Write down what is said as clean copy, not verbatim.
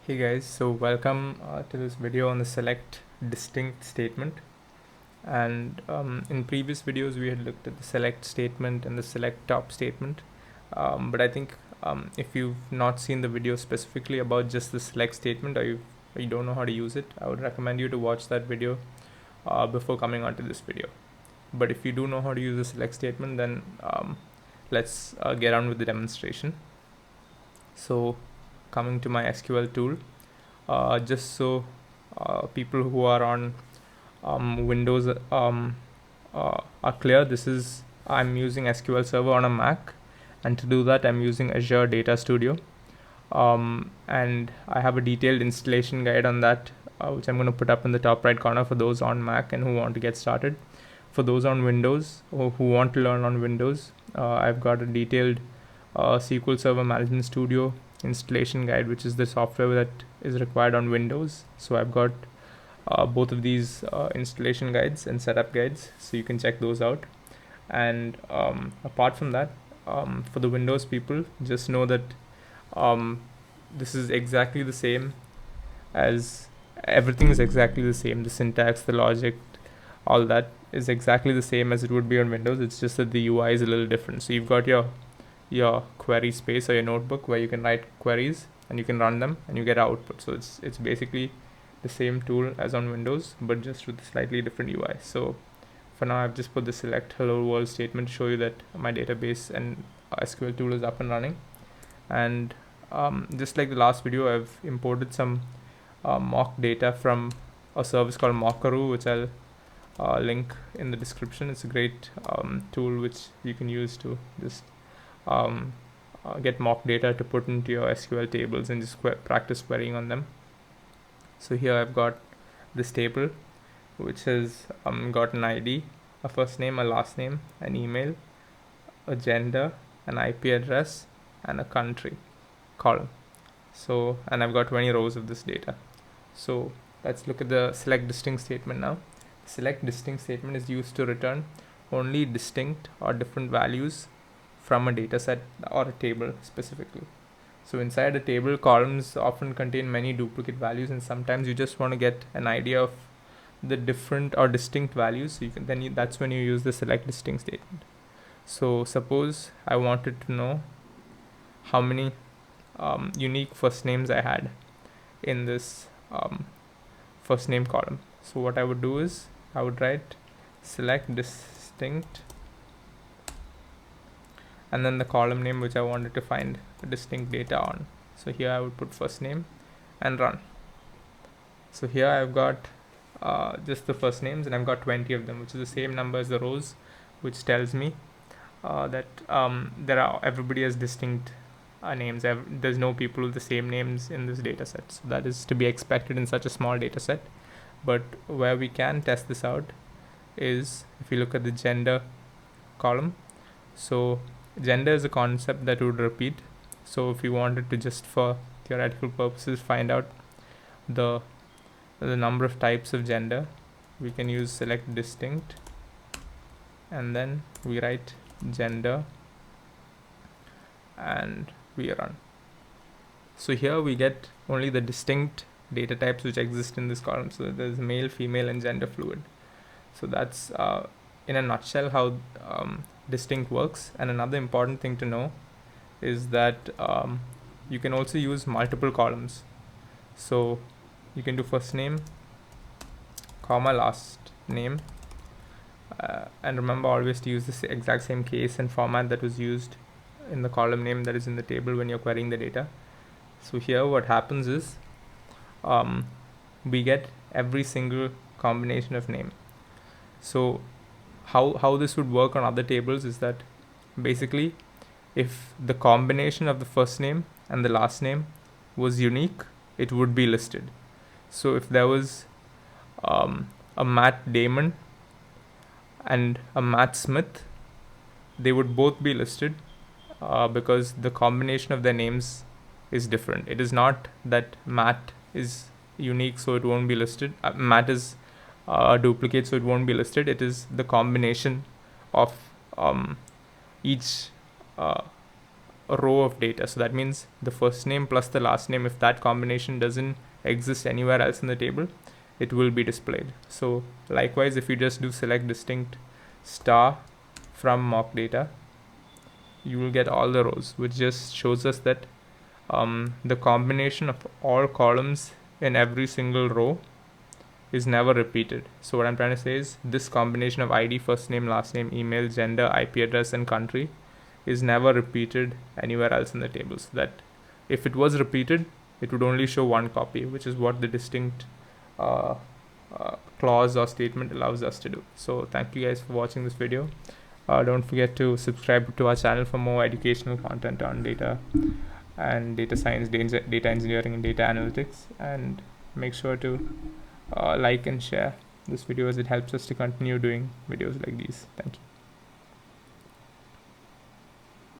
Hey guys, so welcome to this video on the select distinct statement. And in previous videos we had looked at the select statement and the select top statement, but I think if you've not seen the video specifically about just the select statement, or you don't know how to use it, I would recommend you to watch that video before coming onto this video. But if you do know how to use the select statement, then let's get on with the demonstration. So coming to my SQL tool, just so people who are on Windows are clear, I'm using SQL Server on a Mac, and to do that I'm using Azure Data Studio, and I have a detailed installation guide on that, which I'm going to put up in the top right corner for those on Mac and who want to get started. For those on Windows or who want to learn on Windows, I've got a detailed SQL Server Management Studio installation guide, which is the software that is required on Windows. So I've got both of these installation guides and setup guides, so you can check those out. And apart from that, for the Windows people, just know that this is exactly the same as everything is exactly the same. The syntax, the logic, all that is exactly the same as it would be on Windows. It's just that the UI is a little different. So you've got your query space or your notebook where you can write queries and you can run them and you get output. So it's basically the same tool as on Windows, but just with a slightly different UI. So for now I've just put the select hello world statement to show you that my database and SQL tool is up and running. And just like the last video, I've imported some mock data from a service called Mockaroo, which I'll link in the description. It's a great tool which you can use to just get mock data to put into your SQL tables and just practice querying on them. So here I've got this table which has got an ID, a first name, a last name, an email, a gender, an IP address, and a country column. So, and I've got 20 rows of this data. So let's look at the select distinct statement now. The select distinct statement is used to return only distinct or different values from a data set or a table specifically. So inside a table, columns often contain many duplicate values, and sometimes you just want to get an idea of the different or distinct values. So you can that's when you use the select distinct statement. So suppose I wanted to know how many unique first names I had in this first name column. So what I would do is I would write select distinct and then the column name which I wanted to find distinct data on. So here I would put first name and run. So here I've got just the first names, and I've got 20 of them, which is the same number as the rows, which tells me that everybody has distinct names. There's no people with the same names in this data set. So that is to be expected in such a small data set. But where we can test this out is if you look at the gender column. So gender is a concept that would repeat. So if you wanted to just for theoretical purposes find out the number of types of gender, we can use select distinct and then we write gender and we run. So here we get only the distinct data types which exist in this column. So there's male, female, and gender fluid. So that's in a nutshell how distinct works. And another important thing to know is that you can also use multiple columns. So you can do first name, comma, last name, and remember always to use this exact same case and format that was used in the column name that is in the table when you're querying the data. So here what happens is we get every single combination of name. So how this would work on other tables is that basically if the combination of the first name and the last name was unique, it would be listed. So if there was a Matt Damon and a Matt Smith, they would both be listed because the combination of their names is different. It is not that Matt is unique so it won't be listed. Matt is a duplicate so it won't be listed. It is the combination of each a row of data. So that means the first name plus the last name, if that combination doesn't exist anywhere else in the table, it will be displayed. So likewise, if you just do select distinct star from mock data, you will get all the rows, which just shows us that the combination of all columns in every single row is never repeated. So what I'm trying to say is this combination of ID, first name, last name, email, gender, IP address, and country is never repeated anywhere else in the table. So that if it was repeated, it would only show one copy, which is what the distinct clause or statement allows us to do. So thank you guys for watching this video. Don't forget to subscribe to our channel for more educational content on data and data science, data engineering, and data analytics. And make sure to like and share this video, as it helps us to continue doing videos like these. Thank you.